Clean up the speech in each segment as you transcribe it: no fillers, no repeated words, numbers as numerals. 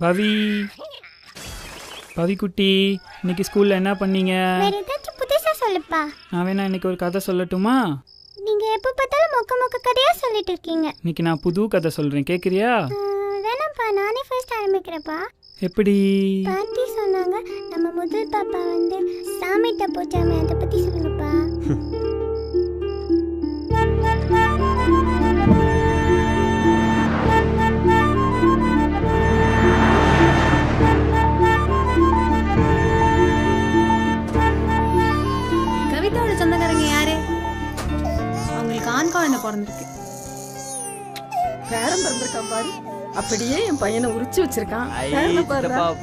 பவி பவி குட்டி, இன்னைக்கு ஸ்கூல்ல என்ன பண்ணீங்க? வேற ஏதாச்சும் புதுசா சொல்லுப்பா. நான் வேணா இன்னைக்கு ஒரு கதை சொல்லட்டுமா? நீங்க எப்ப பார்த்தாலும் மொக்க கதையா சொல்லிட்டு இருக்கீங்க. இன்னைக்கு நான் புது கதை சொல்றேன், கேக்குறியா? வேணாம்ப்பா, நானே ஃபர்ஸ்ட் ஆரம்பிக்கிறேன்ப்பா. எப்படி? பாட்டி சொன்னாங்க நம்ம முதல் பாப்பா வந்து சாமிட்ட போச்சாமே, அதை பத்தி சொல்லுங்கப்பா. கவிதாவோட சொந்தக்காரங்க யாரு? அவங்களுக்கு ஆண் குழந்தை பிறந்திருக்கு. பேரம் பிறந்திருக்கான் பாரு. அப்படியே என் பையனை உரிச்சு வச்சிருக்கான்.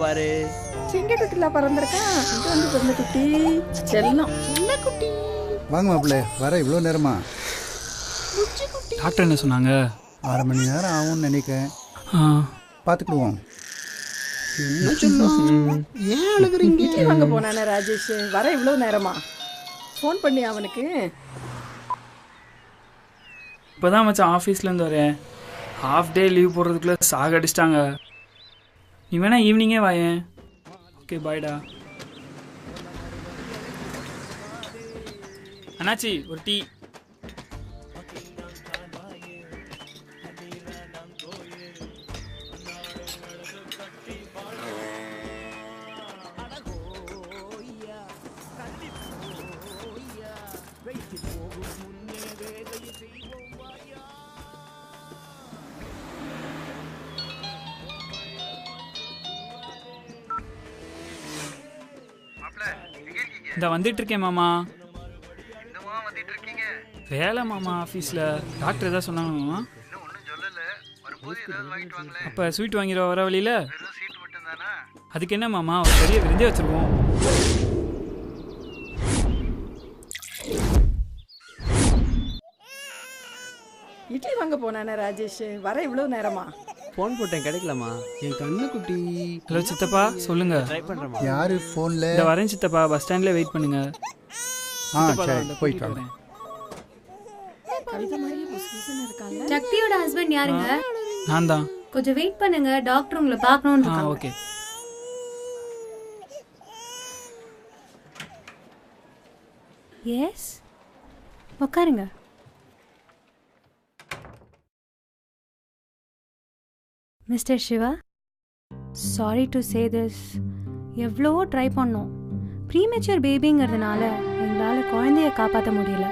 பாரு, செங்கக்குட்டில பிறந்திருக்கான். இது வந்து பிறந்த குட்டி செல்லம், சின்ன குட்டி. வாங்க மாப்பிள்ளை, வர இவ்வளோ நேரமா? டாக்டர் என்ன சொன்னாங்க? 6 மணி நேரம் ஆகும்னு நினைக்கிறேன். பார்த்துக்கிடுவோம். என்ன சொல்லும்? ஏன் அழுகுறீங்க? இட்லி வாங்க போனானே ராஜேஷ், வர இவ்வளோ நேரமா? ஃபோன் பண்ணி அவனுக்கு? இப்போதான் மச்சான் ஆஃபீஸ்லேருந்து வரேன். ஹாஃப் டே லீவ் போடுறதுக்குள்ளே சாகடிச்சிட்டாங்க. நீ வேணா ஈவினிங்கே வாயேன். ஓகே, பாய்டா. அண்ணாச்சி, ஒரு டீ. இந்த வந்துட்டு இருக்கேன் மாமா. வேலை மாமா ஆஃபீஸில். டாக்டர் எதாவது சொன்னாங்க மாமா? அப்போ ஸ்வீட் வாங்கிடுவா வர வழியில்? அதுக்கு என்ன மாமா, ஒரு பெரிய விருந்தே வச்சுருவோம். இட்லி வாங்க போனானே ராஜேஷ், வர இவ்வளோ நேரமா? ஃபோன் போட்டேன், கிடைக்கலாமா? என் கண்ணு குட்டி. ஹலோ சித்தப்பா, சொல்லுங்க. ட்ரை பண்றேமா? யாரு ஃபோனில்? இந்த வரேன் சித்தப்பா, பஸ் ஸ்டாண்ட்லேயே வெயிட் பண்ணுங்க. சரி, போயிட்டு வாங்க. கவிதை மாதிரி புதுசுன்னு இருக்காங்க. சக்தியோட ஹஸ்பண்ட் யாருங்க? நான் தான். கொஞ்சம் வெயிட் பண்ணுங்க, டாக்டர் உங்களை பார்க்கணும்னு இருக்காங்க. ஓகே. எஸ், உட்காருங்க. Mister Shiva, sorry to say this, எவ்வளவோ ட்ரை பண்ணோம். ப்ரீமெச்சூர் பேபிங்கிறதுனால எங்களால் குழந்தைய காப்பாற்ற முடியல.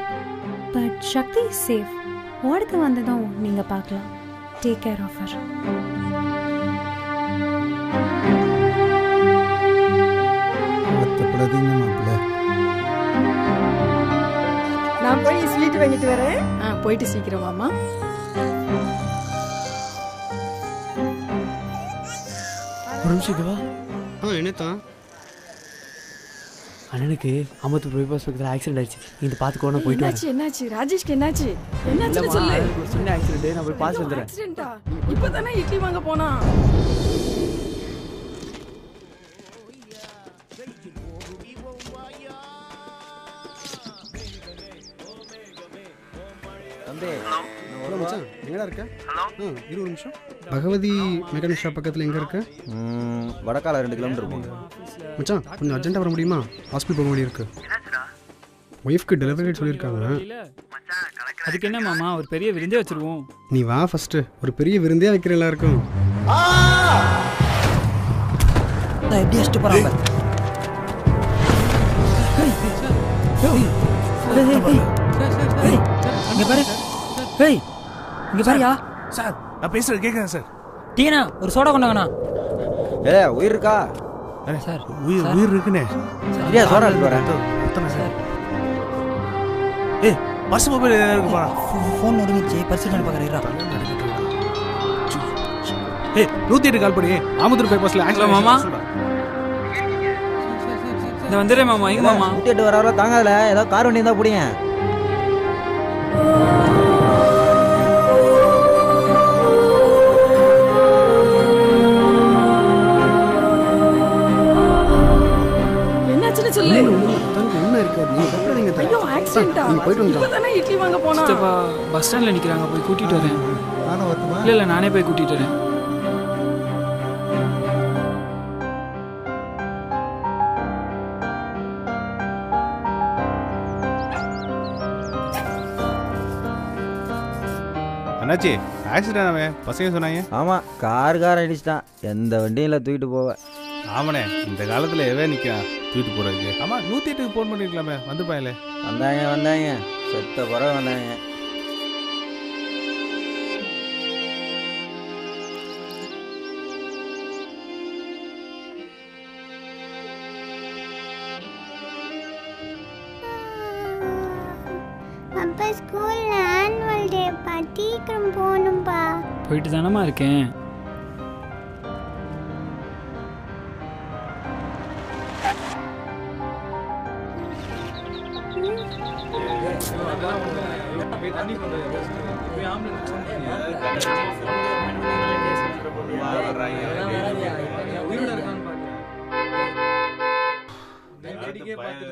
But Shakti is safe. வார்டுக்கு வந்ததும் நீங்கள் பார்க்கலாம். Take care of her. வருத்தப்படாதீங்க மாப்பிள்ளை. நான் போய் ஸ்வீட் வாங்கிட்டு வரேன். போயிட்டு சீக்கிரம் வாமா. ஒரு நிமிஷம் வா. என்னத்தான்? அண்ணனுக்கு அமத்து பைபாஸ் பக்கத்தில் ஆக்சிடென்ட் ஆயிடுச்சு. இந்த பார்த்துக்கோனா போயிட்டு வரேன். என்னாச்சு ராஜேஷ்க்கு? என்னாச்சு சொல்லு. சின்ன ஆக்சிடென்ட், நான் போய் பார்த்து வந்துடுறேன். ஆக்சிடென்ட்டா? இப்போதானே இட்லி வாங்க போனா. எங்கடா இருக்க? ஒரு நிமிஷம். பகவதி மெக்கானிக் ஷாப் பக்கத்தில் எங்கே இருக்க? வடக்கால 2 கிலோமீட்டர் போங்க மச்சான். கொஞ்சம் அர்ஜென்ட்டாக வர முடியுமா? ஹாஸ்பிட்டல் போக வேண்டியிருக்கு. ஒய்ஃப்க்கு டெலிவரி சொல்லியிருக்காங்க. அதுக்கு என்ன மாமா, ஒரு பெரிய விருந்தே வச்சுருவோம். நீ வா ஃபஸ்ட்டு, ஒரு பெரிய விருந்தே வைக்கிற எல்லாருக்கும். எப்படி அடிச்சுட்டு போகிறாங்க? இங்கே பாரு. ஹேய், இங்கே பாருயா. சார், நான் பேசுறது கேட்குறேன் சார். டீனா, ஒரு சோடா கொண்டாங்கண்ணா. உயிர் இருக்கா? சார், உயிர் இருக்குண்ணே. சரியா, சோடா எடுத்து வரேன். சார், பஸ் மொபைல் இருக்குப்பா. ஃபோன் நடுங்கிச்சு, பர்சு பண்ணி பார்க்குறீங்களா? 108 கால் பண்ணி ஆமத்தூர் பைபாஸில் ஆக்சுவலாக மாமா இந்த வந்துடுறேன் மாமா. எங்க மாமா? 108 வர தாங்காதல, ஏதோ கார் வண்டி இருந்தால் பிடிங்க. என்னாச்சுன்னு சொல்லு. என்ன இருக்காது? ஐயோ, ஆக்சிடென்ட்டா? இப்போதானே இட்லி வாங்க போனா. சித்தப்பா பஸ் ஸ்டாண்டில் நிற்கிறாங்க, போய் கூட்டிகிட்டு வரேன். நானும் வரட்டுமா? இல்லை நானே போய் கூட்டிகிட்டு வரேன். அண்ணாச்சி ஆக்சிடென்ட் அவன் பசங்க சொன்னாங்க. ஆமாம் கார் அடிச்சிட்டான். எந்த வண்டியும் இல்லை தூக்கிட்டு போவேன். ஆமாண்ணே இந்த காலத்தில் எவே நிற்கான் தூக்கிட்டு போகிறதுக்கு. ஆமாம் 108க்கு ஃபோன் பண்ணியிருக்கலாமே வந்துப்பாயிலே. வந்தாங்க செத்த பிறகு வந்தாங்க. அப்பா ஸ்கூல்ல ஆனுவல் டேப்பா, சீக்கிரம் போகணும்பா. போயிட்டு தானம்மா இருக்கேன். வேடிக்கை பார்த்துட்டு